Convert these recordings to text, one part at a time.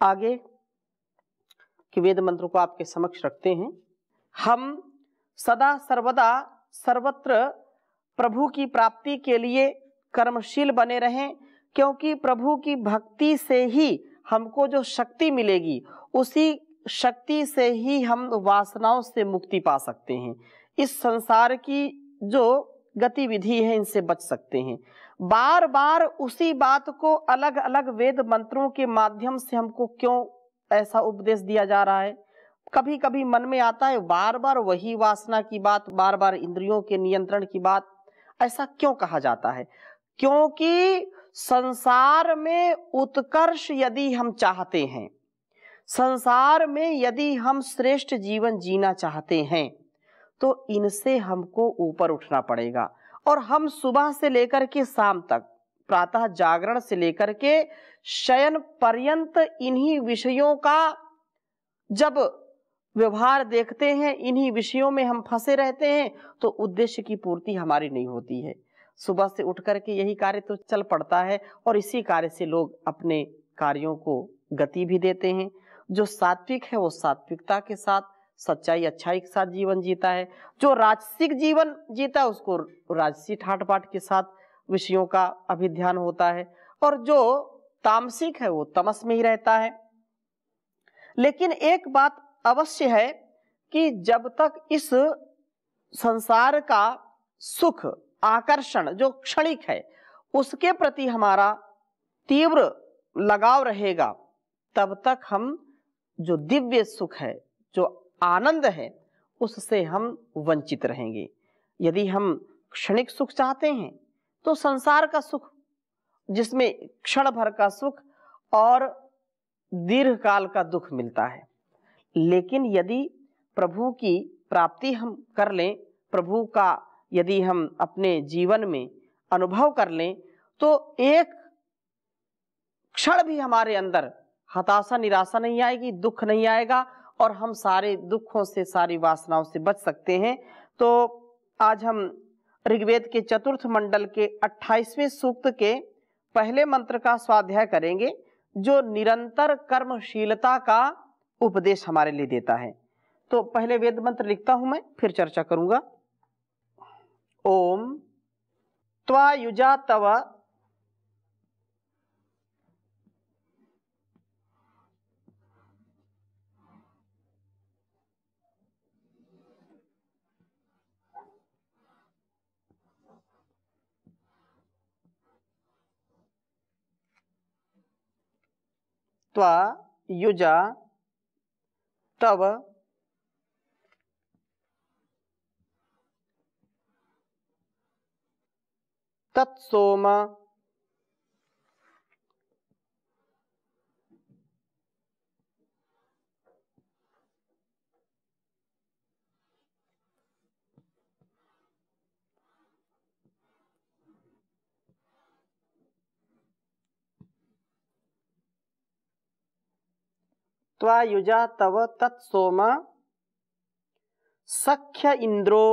आगे के वेद मंत्र को आपके समक्ष रखते हैं। हम सदा सर्वदा सर्वत्र प्रभु की प्राप्ति के लिए कर्मशील बने रहें, क्योंकि प्रभु की भक्ति से ही हमको जो शक्ति मिलेगी, उसी शक्ति से ही हम वासनाओं से मुक्ति पा सकते हैं। इस संसार की जो गतिविधि है, इनसे बच सकते हैं। बार बार उसी बात को अलग अलग वेद मंत्रों के माध्यम से हमको क्यों ऐसा उपदेश दिया जा रहा है? कभी कभी मन में आता है बार बार वही वासना की बात, बार बार इंद्रियों के नियंत्रण की बात, ऐसा क्यों कहा जाता है? क्योंकि संसार में उत्कर्ष यदि हम चाहते हैं, संसार में यदि हम श्रेष्ठ जीवन जीना चाहते हैं, तो इनसे हमको ऊपर उठना पड़ेगा। और हम सुबह से लेकर के शाम तक, प्रातः जागरण से लेकर के शयन पर्यंत इन्हीं विषयों का जब व्यवहार देखते हैं, इन्हीं विषयों में हम फंसे रहते हैं, तो उद्देश्य की पूर्ति हमारी नहीं होती है। सुबह से उठ करके यही कार्य तो चल पड़ता है और इसी कार्य से लोग अपने कार्यों को गति भी देते हैं। जो सात्विक है वो सात्विकता के साथ, सच्चाई अच्छाई के साथ जीवन जीता है। जो राजसिक जीवन जीता है उसको राजसी ठाट बाट के साथ विषयों का अभिध्यान होता है, और जो तामसिक है वो तमस में ही रहता है। लेकिन एक बात अवश्य है कि जब तक इस संसार का सुख आकर्षण जो क्षणिक है उसके प्रति हमारा तीव्र लगाव रहेगा, तब तक हम जो दिव्य सुख है, जो आनंद है, उससे हम वंचित रहेंगे। यदि हम क्षणिक सुख चाहते हैं तो संसार का सुख, जिसमें क्षण भर का सुख और दीर्घ काल का दुख मिलता है। लेकिन यदि प्रभु की प्राप्ति हम कर लें, प्रभु का यदि हम अपने जीवन में अनुभव कर लें, तो एक क्षण भी हमारे अंदर हताशा निराशा नहीं आएगी, दुख नहीं आएगा, और हम सारे दुखों से, सारी वासनाओं से बच सकते हैं। तो आज हम ऋग्वेद के चतुर्थ मंडल के 28वें सूक्त के पहले मंत्र का स्वाध्याय करेंगे, जो निरंतर कर्मशीलता का उपदेश हमारे लिए देता है। तो पहले वेद मंत्र लिखता हूं मैं, फिर चर्चा करूंगा। ओम त्वायुजा तव त्वायुजा तव तत्सोम त्वायुजा तव तत्सोम सख्य इंद्रो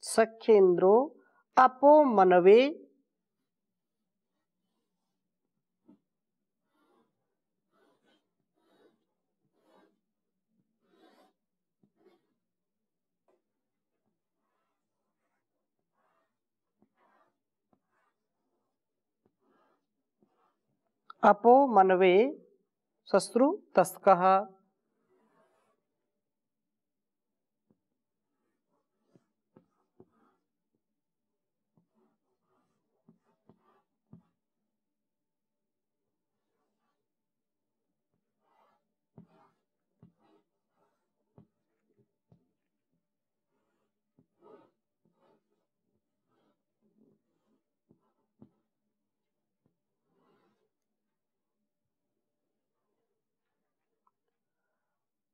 सख्येन्द्रो अपो मनवे अपो मनवे शश्रु तस्कः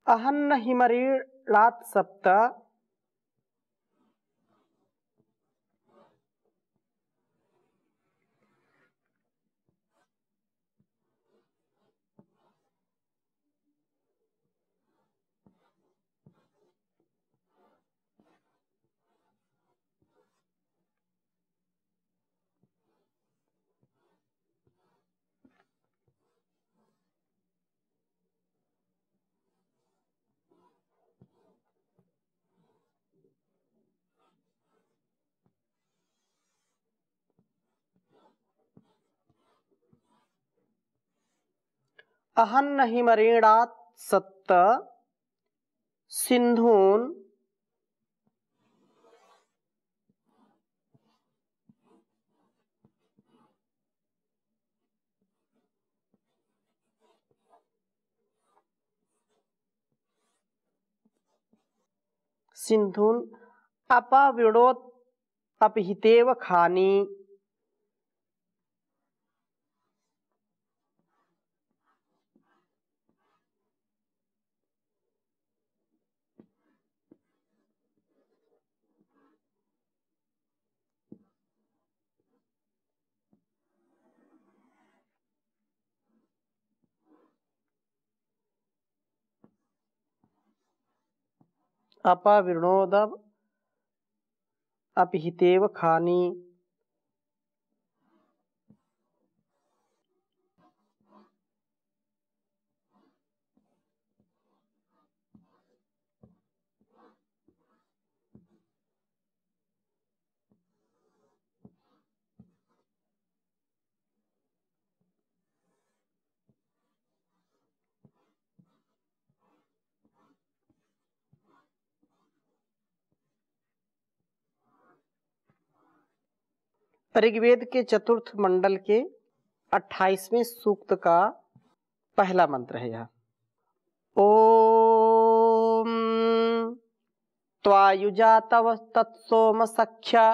अहन्न हिमरीर रात सप्त अहन्न हिमरेणात् सप्त सिंधून् सिंधून् अपविणोत् अपहितेव खानी। अपविणोद अपहितेव खानी। ऋग्वेद के चतुर्थ मंडल के 28वें सूक्त का पहला मंत्र है यह। ओम त्वायुजा तव तत्सोम सख्या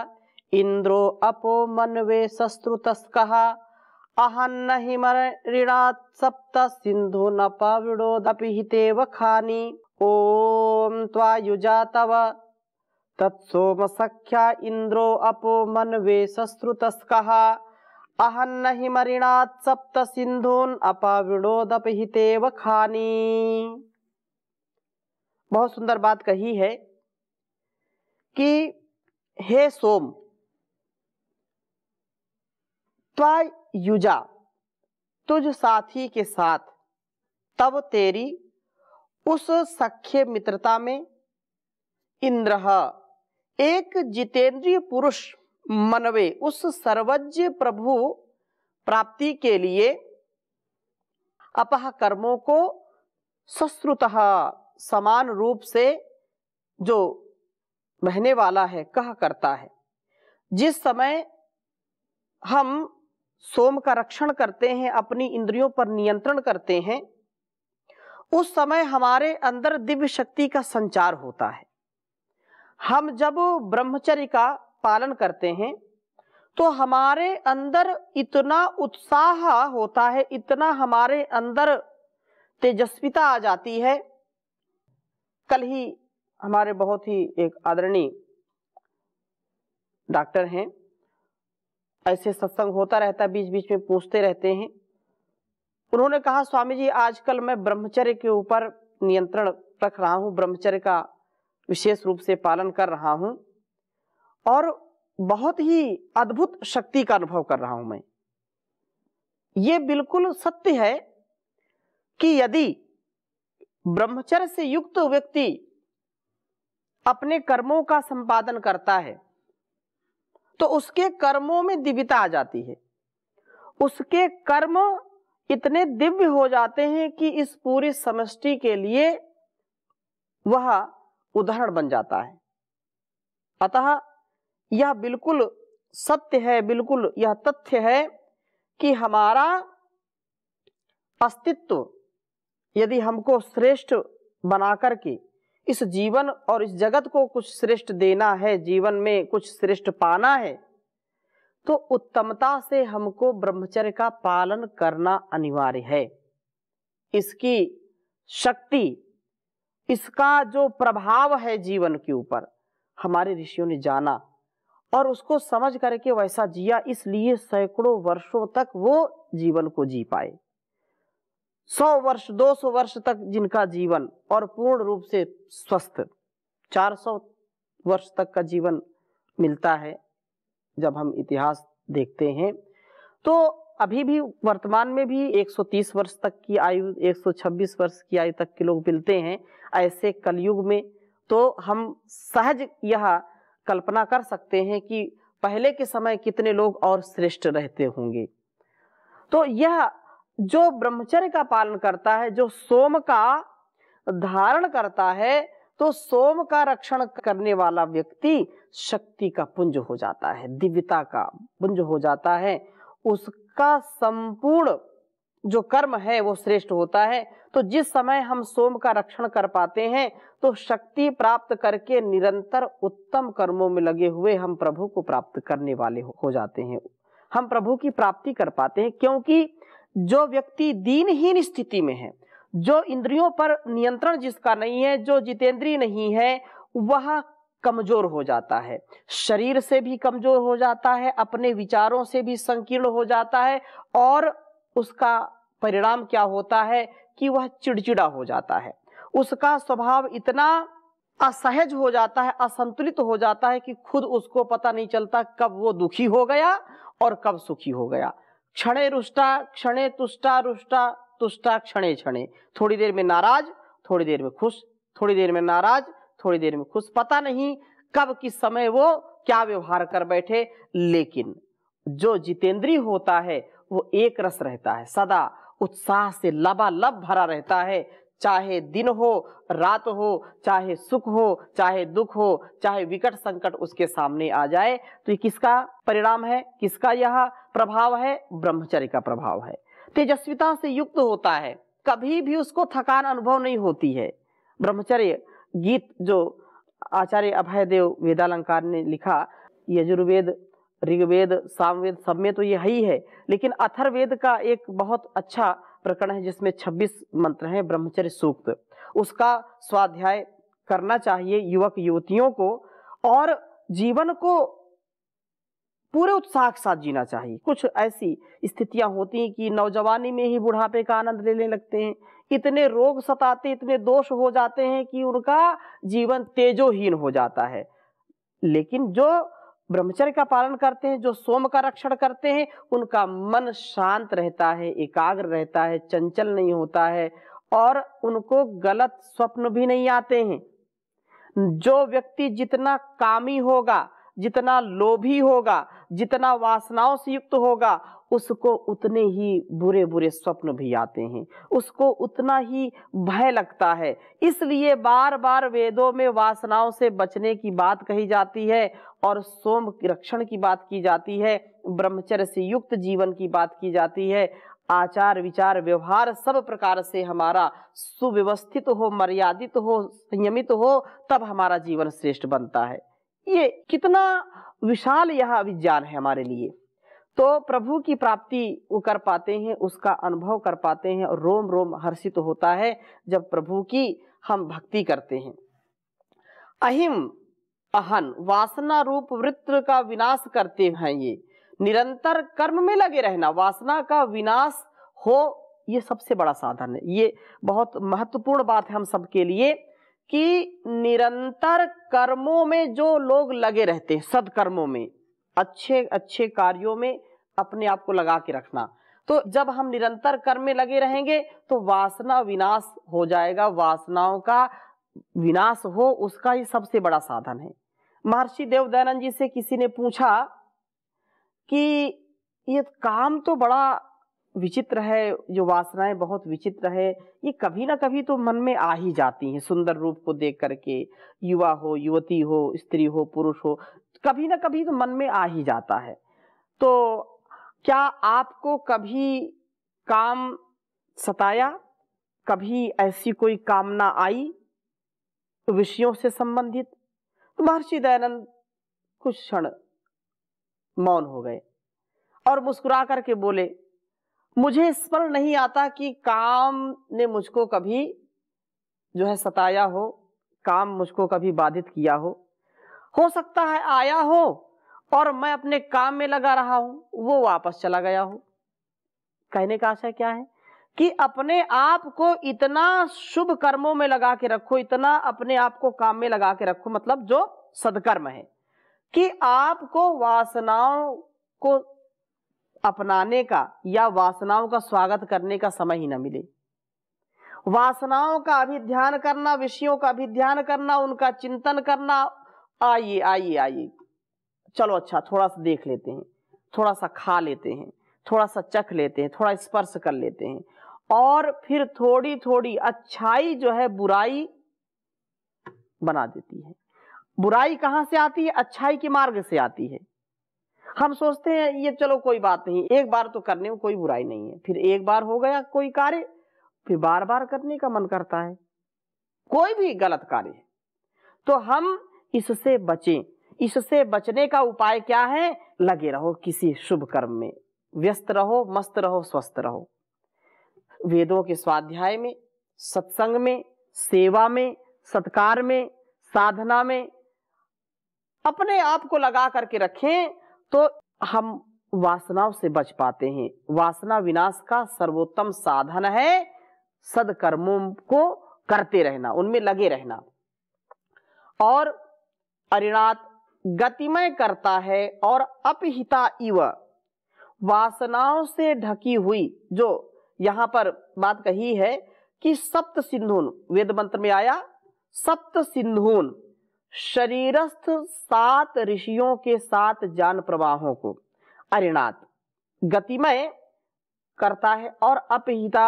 इंद्रो अपो मनवे सस्रुतस्कः अहन्न हिमऋणात् सप्त सिंधु न पविणोदपिहितेव खानी। ओम त्वायुजा तव तत्सोम सख्या इंद्रो अपो मनवे सस्रुतस्कः अहन्न हिमऋणात् सप्त सिंधून् अपविणोदपिहितेव खानी। बहुत सुंदर बात कही है कि हे सोम, त्वायुजा तुझ साथी के साथ, तब तेरी उस सख्य मित्रता में इंद्र एक जितेंद्रिय पुरुष मनवे उस सर्वज्ञ प्रभु प्राप्ति के लिए अपह कर्मों को सश्रुतः समान रूप से जो बहने वाला है कह करता है। जिस समय हम सोम का रक्षण करते हैं, अपनी इंद्रियों पर नियंत्रण करते हैं, उस समय हमारे अंदर दिव्य शक्ति का संचार होता है। हम जब ब्रह्मचर्य का पालन करते हैं तो हमारे अंदर इतना उत्साह होता है, इतना हमारे अंदर तेजस्विता आ जाती है। कल ही हमारे बहुत ही एक आदरणीय डॉक्टर हैं, ऐसे सत्संग होता रहता है, बीच बीच में पूछते रहते हैं। उन्होंने कहा, स्वामी जी आजकल मैं ब्रह्मचर्य के ऊपर नियंत्रण रख रहा हूँ, ब्रह्मचर्य का विशेष रूप से पालन कर रहा हूं और बहुत ही अद्भुत शक्ति का अनुभव कर रहा हूं मैं। ये बिल्कुल सत्य है कि यदि ब्रह्मचर्य से युक्त व्यक्ति अपने कर्मों का संपादन करता है तो उसके कर्मों में दिव्यता आ जाती है। उसके कर्म इतने दिव्य हो जाते हैं कि इस पूरी समष्टि के लिए वह उदाहरण बन जाता है। अतः यह बिल्कुल सत्य है, बिल्कुल यह तथ्य है कि हमारा अस्तित्व यदि हमको श्रेष्ठ बना करके इस जीवन और इस जगत को कुछ श्रेष्ठ देना है, जीवन में कुछ श्रेष्ठ पाना है, तो उत्तमता से हमको ब्रह्मचर्य का पालन करना अनिवार्य है। इसकी शक्ति, इसका जो प्रभाव है जीवन के ऊपर, हमारे ऋषियों ने जाना और उसको समझ करके वैसा जिया, इसलिए सैकड़ों वर्षों तक वो जीवन को जी पाए। 100 वर्ष 200 वर्ष तक जिनका जीवन और पूर्ण रूप से स्वस्थ, 400 वर्ष तक का जीवन मिलता है। जब हम इतिहास देखते हैं तो अभी भी वर्तमान में भी 130 वर्ष तक की आयु, 126 वर्ष की आयु तक के लोग मिलते हैं। ऐसे कलयुग में तो हम सहज यह कल्पना कर सकते हैं कि पहले के समय कितने लोग और श्रेष्ठ रहते होंगे। तो यह जो ब्रह्मचर्य का पालन करता है, जो सोम का धारण करता है, तो सोम का रक्षण करने वाला व्यक्ति शक्ति का पुंज हो जाता है, दिव्यता का पुंज हो जाता है। उसका संपूर्ण जो कर्म है वो श्रेष्ठ होता है। तो जिस समय हम सोम का रक्षण कर पाते हैं तो शक्ति प्राप्त करके निरंतर उत्तम कर्मों में लगे हुए हम प्रभु को प्राप्त करने वाले हो जाते हैं। हम प्रभु की प्राप्ति कर पाते हैं, क्योंकि जो व्यक्ति दीनहीन स्थिति में है, जो इंद्रियों पर नियंत्रण जिसका नहीं है, जो जितेंद्रिय नहीं है, वह कमजोर हो जाता है, शरीर से भी कमजोर हो जाता है, अपने विचारों से भी संकीर्ण हो जाता है, और उसका परिणाम क्या होता है कि वह चिड़चिड़ा हो जाता है। उसका स्वभाव इतना असहज हो जाता है, असंतुलित हो जाता है कि खुद उसको पता नहीं चलता कब वो दुखी हो गया और कब सुखी हो गया। क्षणे रुष्टा क्षणे तुष्टा, रुष्टा तुष्टा क्षणे क्षणे, थोड़ी देर में नाराज, थोड़ी देर में खुश, थोड़ी देर में नाराज, थोड़ी देर में खुश, पता नहीं कब किस समय वो क्या व्यवहार कर बैठे। लेकिन जो जितेंद्रिय होता है वो एक रस रहता है, सदा उत्साह से लबालब भरा रहता है। चाहे दिन हो, रात हो, चाहे सुख हो, चाहे दुख हो, चाहे विकट संकट उसके सामने आ जाए, तो ये किसका परिणाम है, किसका यह प्रभाव है? ब्रह्मचर्य का प्रभाव है। तेजस्विता से युक्त होता है, कभी भी उसको थकान अनुभव नहीं होती है। ब्रह्मचर्य गीत जो आचार्य अभयदेव वेदालंकार ने लिखा, यजुर्वेद, ऋग्वेद, सामवेद सब में तो ये ही है, लेकिन अथर्ववेद का एक बहुत अच्छा प्रकरण है जिसमें 26 मंत्र हैं, ब्रह्मचर्य सूक्त। उसका स्वाध्याय करना चाहिए युवक युवतियों को, और जीवन को पूरे उत्साह के साथ जीना चाहिए। कुछ ऐसी स्थितियां होती हैं कि नौजवानी में ही बुढ़ापे का आनंद लेने लगते हैं, इतने रोग सताते, इतने दोष हो जाते हैं कि उनका जीवन तेजोहीन हो जाता है। लेकिन जो ब्रह्मचर्य का पालन करते हैं, जो सोम का रक्षण करते हैं, उनका मन शांत रहता है, एकाग्र रहता है, चंचल नहीं होता है, और उनको गलत स्वप्न भी नहीं आते हैं। जो व्यक्ति जितना कामी होगा, जितना लोभी होगा, जितना वासनाओं से युक्त होगा, उसको उतने ही बुरे बुरे स्वप्न भी आते हैं, उसको उतना ही भय लगता है। इसलिए बार बार वेदों में वासनाओं से बचने की बात कही जाती है और सोम रक्षण की बात की जाती है, ब्रह्मचर्य से युक्त जीवन की बात की जाती है। आचार विचार व्यवहार सब प्रकार से हमारा सुव्यवस्थित हो, मर्यादित हो, संयमित हो, तब हमारा जीवन श्रेष्ठ बनता है। ये कितना विशाल यह विज्ञान है हमारे लिए। तो प्रभु की प्राप्ति वो कर पाते हैं, उसका अनुभव कर पाते हैं, और रोम रोम हर्षित होता है जब प्रभु की हम भक्ति करते हैं। अहिम अहन वासना रूप वृत्त का विनाश करते हैं। ये निरंतर कर्म में लगे रहना, वासना का विनाश हो, ये सबसे बड़ा साधन है। ये बहुत महत्वपूर्ण बात है हम सबके लिए कि निरंतर कर्मों में जो लोग लगे रहते हैं, सदकर्मों में, अच्छे अच्छे कार्यों में अपने आप को लगा के रखना। तो जब हम निरंतर कर्म में लगे रहेंगे तो वासना विनाश हो जाएगा। वासनाओं का विनाश हो, उसका ही सबसे बड़ा साधन है। महर्षि देवदयानंद जी से किसी ने पूछा कि ये काम तो बड़ा विचित्र है, जो वासनाएं बहुत विचित्र है, ये कभी ना कभी तो मन में आ ही जाती हैं। सुंदर रूप को देख करके, युवा हो, युवती हो, स्त्री हो, पुरुष हो, कभी ना कभी तो मन में आ ही जाता है। तो क्या आपको कभी काम सताया, कभी ऐसी कोई कामना आई विषयों से संबंधित? तो महर्षि दयानंद कुछ क्षण मौन हो गए और मुस्कुरा करके बोले, मुझे स्मरण नहीं आता कि काम ने मुझको कभी जो है सताया हो, काम मुझको कभी बाधित किया हो सकता है आया हो और मैं अपने काम में लगा रहा हूं, वो वापस चला गया हो। कहने का आशय क्या है कि अपने आप को इतना शुभ कर्मों में लगा के रखो, इतना अपने आप को काम में लगा के रखो, मतलब जो सदकर्म है, कि आपको वासनाओं को अपनाने का या वासनाओं का स्वागत करने का समय ही न मिले। वासनाओं का अभिध्यान करना, विषयों का अभिध्यान करना, उनका चिंतन करना, आइए आइए आइए, चलो अच्छा थोड़ा सा देख लेते हैं, थोड़ा सा खा लेते हैं, थोड़ा सा चख लेते हैं, थोड़ा स्पर्श कर लेते हैं, और फिर थोड़ी थोड़ी अच्छाई जो है बुराई बना देती है। बुराई कहां से आती है? अच्छाई के मार्ग से आती है। हम सोचते हैं ये चलो कोई बात नहीं, एक बार तो करने में कोई बुराई नहीं है, फिर एक बार हो गया कोई कार्य, फिर बार बार करने का मन करता है, कोई भी गलत कार्य। तो हम इससे बचें। इससे बचने का उपाय क्या है? लगे रहो किसी शुभ कर्म में, व्यस्त रहो, मस्त रहो, स्वस्थ रहो। वेदों के स्वाध्याय में, सत्संग में, सेवा में, सत्कार में, साधना में अपने आप को लगा करके रखें तो हम वासनाओं से बच पाते हैं। वासना विनाश का सर्वोत्तम साधन है सदकर्मों को करते रहना, उनमें लगे रहना। और अरिणात गतिमय करता है और अपहिता इव, वासनाओं से ढकी हुई, जो यहां पर बात कही है कि सप्त सिंधून, वेद मंत्र में आया सप्त सिंधून, शरीरस्थ 7 ऋषियों के 7 ज्ञान प्रवाहों को अरिणात गतिमय करता है और अपहिता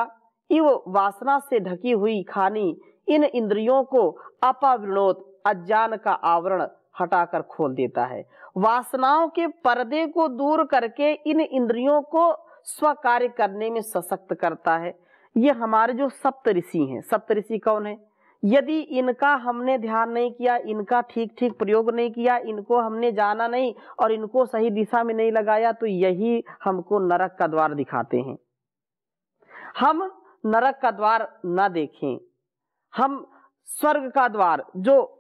इव, वासना से ढकी हुई खानी इन इंद्रियों को अपवृणोत, अज्ञान का आवरण हटाकर खोल देता है। वासनाओं के पर्दे को दूर करके इन इंद्रियों को स्व कार्य करने में सशक्त करता है। ये हमारे जो सप्त ऋषि हैं, सप्त ऋषि कौन है? यदि इनका हमने ध्यान नहीं किया, इनका ठीक ठीक प्रयोग नहीं किया, इनको हमने जाना नहीं और इनको सही दिशा में नहीं लगाया, तो यही हमको नरक का द्वार दिखाते हैं। हम नरक का द्वार न देखें, हम स्वर्ग का द्वार, जो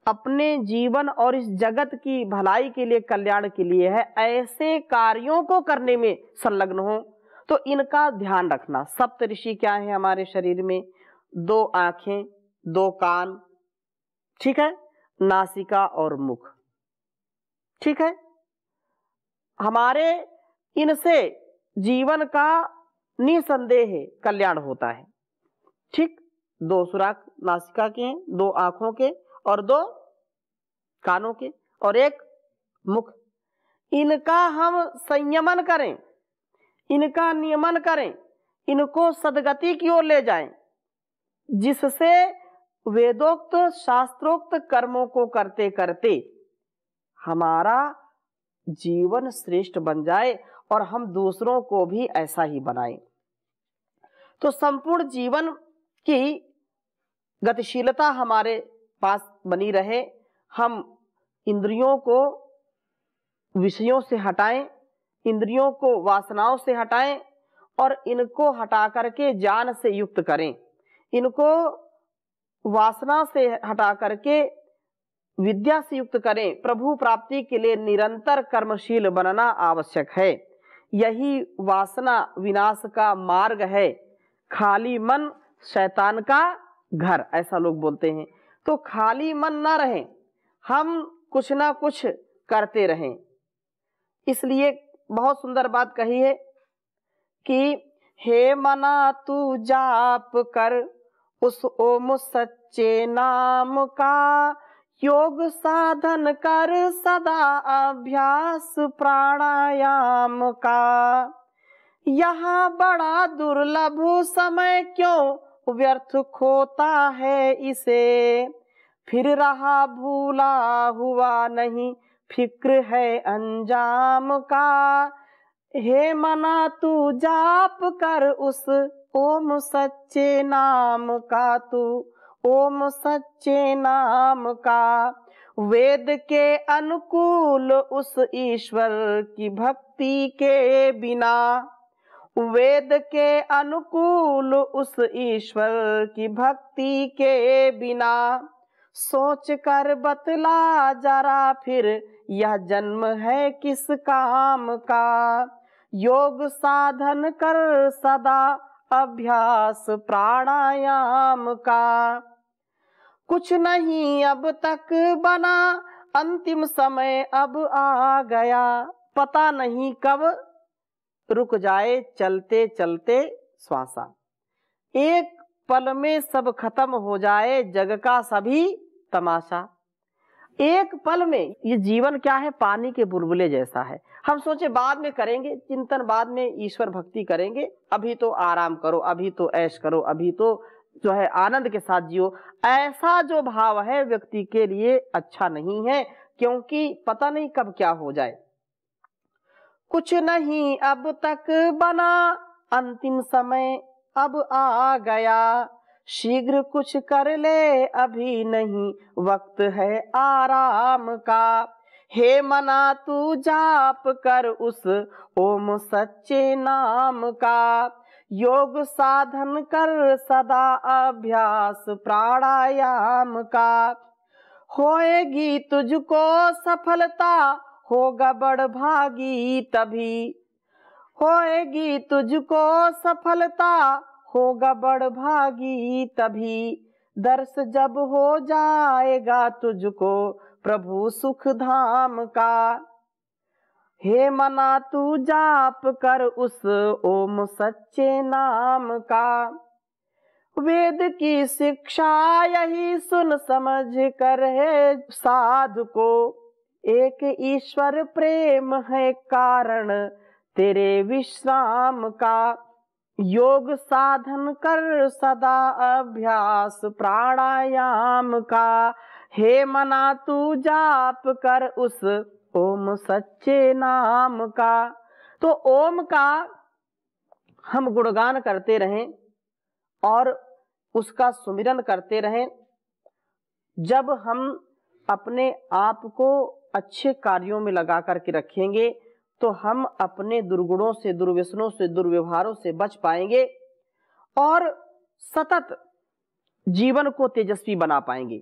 अपने जीवन और इस जगत की भलाई के लिए, कल्याण के लिए है, ऐसे कार्यों को करने में संलग्न हो। तो इनका ध्यान रखना। सप्त ऋषि क्या है हमारे शरीर में? 2 आंखें, 2 कान, ठीक है, नासिका और मुख, ठीक है। हमारे इनसे जीवन का निसंदेह कल्याण होता है, ठीक। 2 सुराख नासिका के हैं, 2 आंखों के और 2 कानों के और 1 मुख। इनका हम संयमन करें, इनका नियमन करें, इनको सदगति की ओर ले जाएं, जिससे वेदोक्त शास्त्रोक्त कर्मों को करते करते हमारा जीवन श्रेष्ठ बन जाए और हम दूसरों को भी ऐसा ही बनाएं। तो संपूर्ण जीवन की गतिशीलता हमारे पास बनी रहे। हम इंद्रियों को विषयों से हटाएं, इंद्रियों को वासनाओं से हटाएं और इनको हटा करके ज्ञान से युक्त करें। इनको वासना से हटा करके विद्या से युक्त करें। प्रभु प्राप्ति के लिए निरंतर कर्मशील बनना आवश्यक है। यही वासना विनाश का मार्ग है। खाली मन शैतान का घर, ऐसा लोग बोलते हैं। तो खाली मन ना रहें, हम कुछ ना कुछ करते रहें। इसलिए बहुत सुंदर बात कही है कि हे मना तू जाप कर उस ओम सच्चे नाम का, योग साधन कर सदा अभ्यास प्राणायाम का। यहाँ बड़ा दुर्लभ समय क्यों व्यर्थ खोता है इसे, फिर रहा भूला हुआ नहीं फिक्र है अंजाम का। हे मना तू जाप कर उस ओम सच्चे नाम का, तू ओम सच्चे नाम का। वेद के अनुकूल उस ईश्वर की भक्ति के बिना वेद के अनुकूल उस ईश्वर की भक्ति के बिना, सोच कर बतला जरा फिर यह जन्म है किस काम का। योग साधन कर सदा अभ्यास प्राणायाम का, कुछ नहीं अब तक बना अंतिम समय अब आ गया। पता नहीं कब रुक जाए चलते चलते श्वासा, एक पल में सब खत्म हो जाए जग का सभी तमाशा। एक पल में ये जीवन क्या है, पानी के बुलबुले जैसा है। हम सोचे बाद में करेंगे चिंतन, बाद में ईश्वर भक्ति करेंगे, अभी तो आराम करो, अभी तो ऐश करो, अभी तो जो है आनंद के साथ जियो। ऐसा जो भाव है व्यक्ति के लिए अच्छा नहीं है, क्योंकि पता नहीं कब क्या हो जाए। कुछ नहीं अब तक बना अंतिम समय अब आ गया, शीघ्र कुछ कर ले अभी नहीं वक्त है आराम का। हे मना तू जाप कर उस ओम सच्चे नाम का, योग साधन कर सदा अभ्यास प्राणायाम का। होएगी तुझको सफलता होगा बड़ भागी तभी, होएगी तुझको सफलता होगा बड़ भागी तभी। दर्श जब हो जाएगा तुझको प्रभु सुख धाम का। हे मना तू जाप कर उस ओम सच्चे नाम का, वेद की शिक्षा यही सुन समझ कर है साधु को। एक ईश्वर प्रेम है कारण तेरे विश्राम का, योग साधन कर सदा अभ्यास प्राणायाम का। हे मना तू जाप कर उस ओम सच्चे नाम का। तो ओम का हम गुणगान करते रहें और उसका सुमिरन करते रहें। जब हम अपने आप को अच्छे कार्यों में लगा करके रखेंगे तो हम अपने दुर्गुणों से, दुर्व्यसनों से, दुर्व्यवहारों से बच पाएंगे और सतत जीवन को तेजस्वी बना पाएंगे।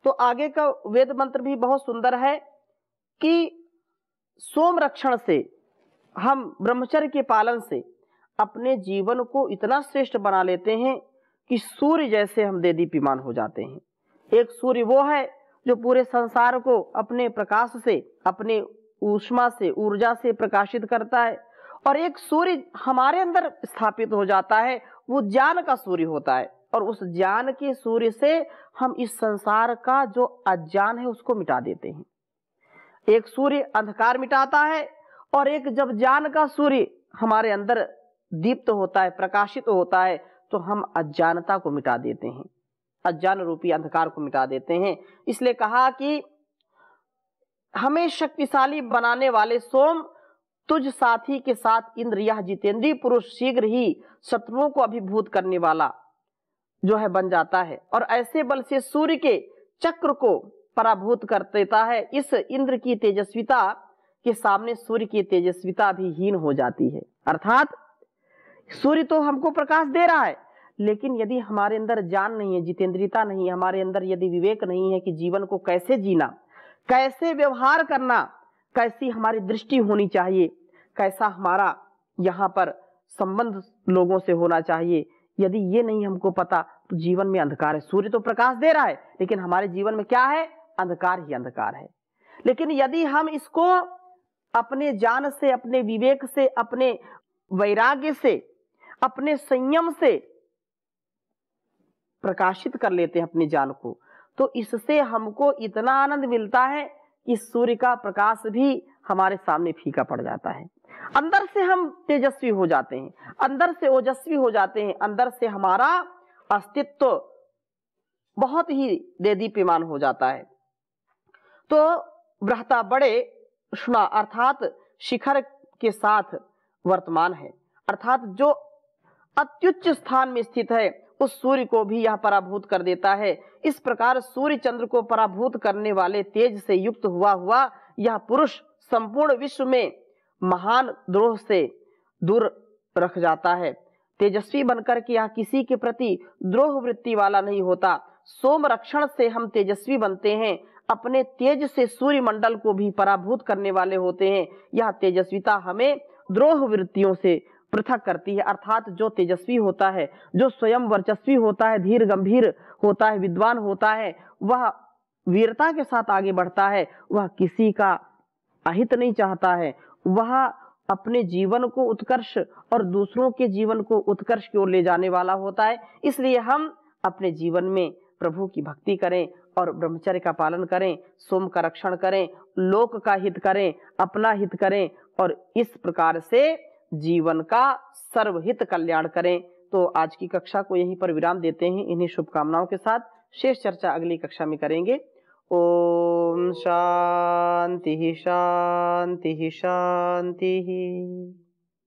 तो आगे का वेद मंत्र भी बहुत सुंदर है कि सोम रक्षण से, हम ब्रह्मचर्य के पालन से अपने जीवन को इतना श्रेष्ठ बना लेते हैं कि सूर्य जैसे हम देदीप्यमान हो जाते हैं। एक सूर्य वो है जो पूरे संसार को अपने प्रकाश से, अपने ऊष्मा से, ऊर्जा से प्रकाशित करता है, और एक सूर्य हमारे अंदर स्थापित हो जाता है, वो ज्ञान का सूर्य होता है, और उस ज्ञान के सूर्य से हम इस संसार का जो अज्ञान है उसको मिटा देते हैं। एक सूर्य अंधकार मिटाता है और एक जब ज्ञान का सूर्य हमारे अंदर दीप्त होता है, प्रकाशित होता है, तो हम अज्ञानता को मिटा देते हैं, अज्ञान रूपी अंधकार को मिटा देते हैं। इसलिए कहा कि हमें शक्तिशाली बनाने वाले सोम, तुझ साथी के साथ इंद्र यह जितेंद्रीय पुरुष शीघ्र ही शत्रुओं को अभिभूत करने वाला जो है बन जाता है, और ऐसे बल से सूर्य के चक्र को पराभूत कर देता है। इस इंद्र की तेजस्विता के सामने सूर्य की तेजस्विता भी हीन हो जाती है। अर्थात सूर्य तो हमको प्रकाश दे रहा है, लेकिन यदि हमारे अंदर ज्ञान नहीं है, जितेंद्रियता नहीं है, हमारे अंदर यदि विवेक नहीं है कि जीवन को कैसे जीना, कैसे व्यवहार करना, कैसी हमारी दृष्टि होनी चाहिए, कैसा हमारा यहाँ पर संबंध लोगों से होना चाहिए, यदि ये नहीं हमको पता तो जीवन में अंधकार है। सूर्य तो प्रकाश दे रहा है, लेकिन हमारे जीवन में क्या है? अंधकार ही अंधकार है। लेकिन यदि हम इसको अपने ज्ञान से, अपने विवेक से, अपने वैराग्य से, अपने संयम से प्रकाशित कर लेते हैं अपने ज्ञान को, तो इससे हमको इतना आनंद मिलता है कि सूर्य का प्रकाश भी हमारे सामने फीका पड़ जाता है। अंदर से हम तेजस्वी हो जाते हैं, अंदर से ओजस्वी हो जाते हैं, अंदर से हमारा अस्तित्व बहुत ही देदीप्यमान हो जाता है। तो बृहता बड़े उष्णा अर्थात शिखर के साथ वर्तमान है, अर्थात जो अत्युच्च स्थान में स्थित है उस सूर्य को भी यह पराभूत कर देता है। इस प्रकार सूर्य चंद्र को पराभूत करने वाले तेज से युक्त हुआ यह पुरुष संपूर्ण विश्व में महान द्रोह से दूर रख जाता है। तेजस्वी बनकर के यह किसी के प्रति द्रोह वृत्ति वाला नहीं होता। सोम रक्षण से हम तेजस्वी बनते हैं, अपने तेज से सूर्य मंडल को भी पराभूत करने वाले होते हैं। यह तेजस्विता हमें द्रोह वृत्तियों से पृथक करती है। अर्थात जो तेजस्वी होता है, जो स्वयं वर्चस्वी होता है, धीर गंभीर होता है, विद्वान होता है, वह वीरता के साथ आगे बढ़ता है, वह किसी का अहित नहीं चाहता है, वह अपने जीवन को उत्कर्ष और दूसरों के जीवन को उत्कर्ष की ओर ले जाने वाला होता है। इसलिए हम अपने जीवन में प्रभु की भक्ति करें और ब्रह्मचर्य का पालन करें, सोम का रक्षण करें, लोक का हित करें, अपना हित करें और इस प्रकार से जीवन का सर्वहित कल्याण करें। तो आज की कक्षा को यहीं पर विराम देते हैं। इन्हीं शुभकामनाओं के साथ शेष चर्चा अगली कक्षा में करेंगे। ओम शांति शांति शांति।